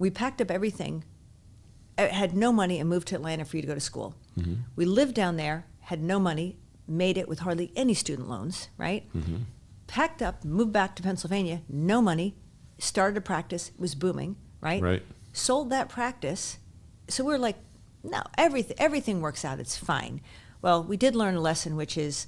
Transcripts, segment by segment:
we packed up everything, had no money, and moved to Atlanta for you to go to school. Mm-hmm. We lived down there, had no money, made it with hardly any student loans, right? Mm-hmm. Packed up, moved back to Pennsylvania, no money, started a practice, it was booming, right? Right. Sold that practice. So we're like, no, everything works out, it's fine. Well, we did learn a lesson, which is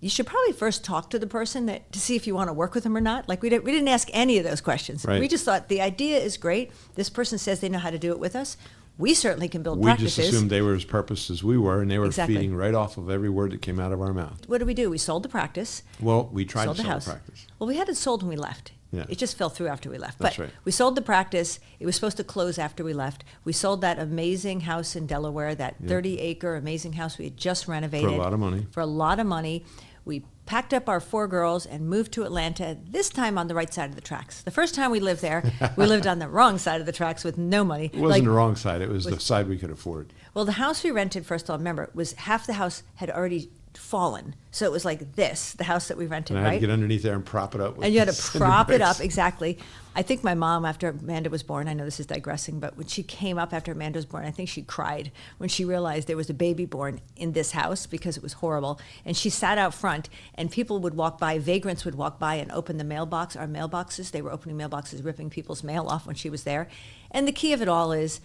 you should probably first talk to the person to see if you want to work with them or not. Like we didn't ask any of those questions. Right. We just thought the idea is great. This person says they know how to do it with us. We certainly can build We practices. just assumed they were as purposed as we were, and they were Exactly. feeding right off of every word that came out of our mouth. What did we do? We sold the practice. Well, we tried Sold to the sell house. the practice. Well, we had it sold when we left. Yeah. It just fell through after we left. That's But right. we sold the practice. It was supposed to close after we left. We sold that amazing house in Delaware, that Yeah. 30-acre amazing house we had just renovated. For a lot of money. For a lot of money. We packed up our 4 girls and moved to Atlanta, this time on the right side of the tracks. The first time we lived there, we lived on the wrong side of the tracks with no money. It wasn't the wrong side. It was the side we could afford. Well, the house we rented, first of all, remember, was half the house had already fallen. So it was like this, the house that we rented, And I had right? to get underneath there and prop it up. With And you had to cinder prop it bricks. up, exactly. I think my mom, after Amanda was born, I know this is digressing, but when she came up after Amanda was born, I think she cried when she realized there was a baby born in this house because it was horrible. And she sat out front, and people would walk by, vagrants would walk by and open the mailbox, our mailboxes. They were opening mailboxes, ripping people's mail off when she was there. And the key of it all is,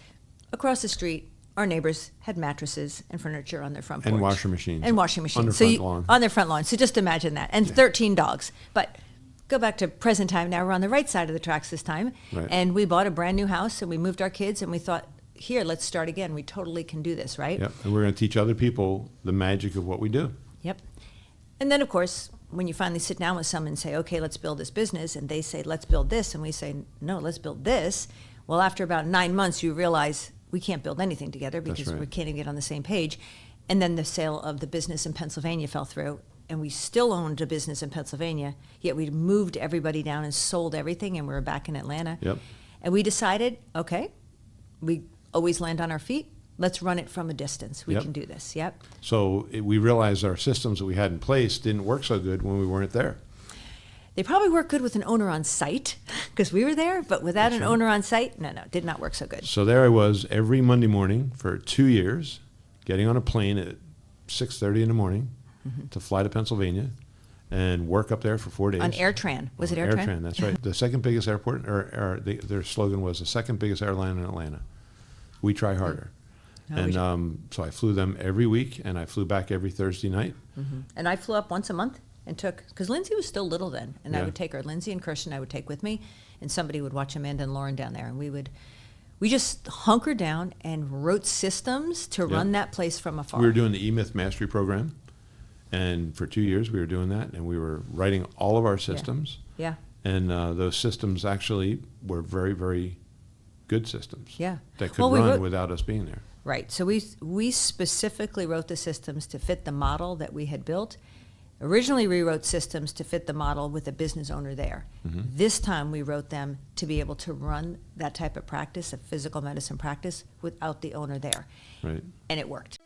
across the street, our neighbors had mattresses and furniture on their front porch. And washing machines. And washing machines. On their So front lawn. on their front lawn. So just imagine that. And 13 dogs. But go back to present time. Now we're on the right side of the tracks this time. Right. And we bought a brand new house and we moved our kids and we thought, here, let's start again. We totally can do this, right? Yep. And we're going to teach other people the magic of what we do. Yep. And then, of course, when you finally sit down with someone and say, okay, let's build this business, and they say, let's build this, and we say, no, let's build this. Well, after about 9 months, you realize we can't build anything together because right. we can't even get on the same page. And then the sale of the business in Pennsylvania fell through, and we still owned a business in Pennsylvania, yet we'd moved everybody down and sold everything, and we were back in Atlanta. Yep. And we decided, okay, we always land on our feet. Let's run it from a distance. We Yep. can do this. Yep. So we realized our systems that we had in place didn't work so good when we weren't there. They probably work good with an owner on site because we were there, but without That's an right. owner on site, no, did not work so good. So there I was every Monday morning for 2 years, getting on a plane at 6:30 in the morning to fly to Pennsylvania and work up there for 4 days. On AirTran. Was it AirTran? AirTran, that's right. The second biggest airport, their slogan was the second biggest airline in Atlanta. We try harder. No, we So I flew them every week, and I flew back every Thursday night. And I flew up once a month and took, because Lindsay was still little then, and I Yeah. would take her, Lindsay and Kirsten I would take with me, and somebody would watch Amanda and Lauren down there, and we just hunkered down and wrote systems to Yeah. run that place from afar. We were doing the E-Myth Mastery Program, and for 2 years we were doing that, and we were writing all of our systems. Yeah, And those systems actually were very, very good systems. Yeah. That could Well, we run wrote- without us being there. right. So we specifically wrote the systems to fit the model that we had built. Originally, we wrote systems to fit the model with a business owner there. This time, we wrote them to be able to run that type of practice, a physical medicine practice, without the owner there. Right. And it worked.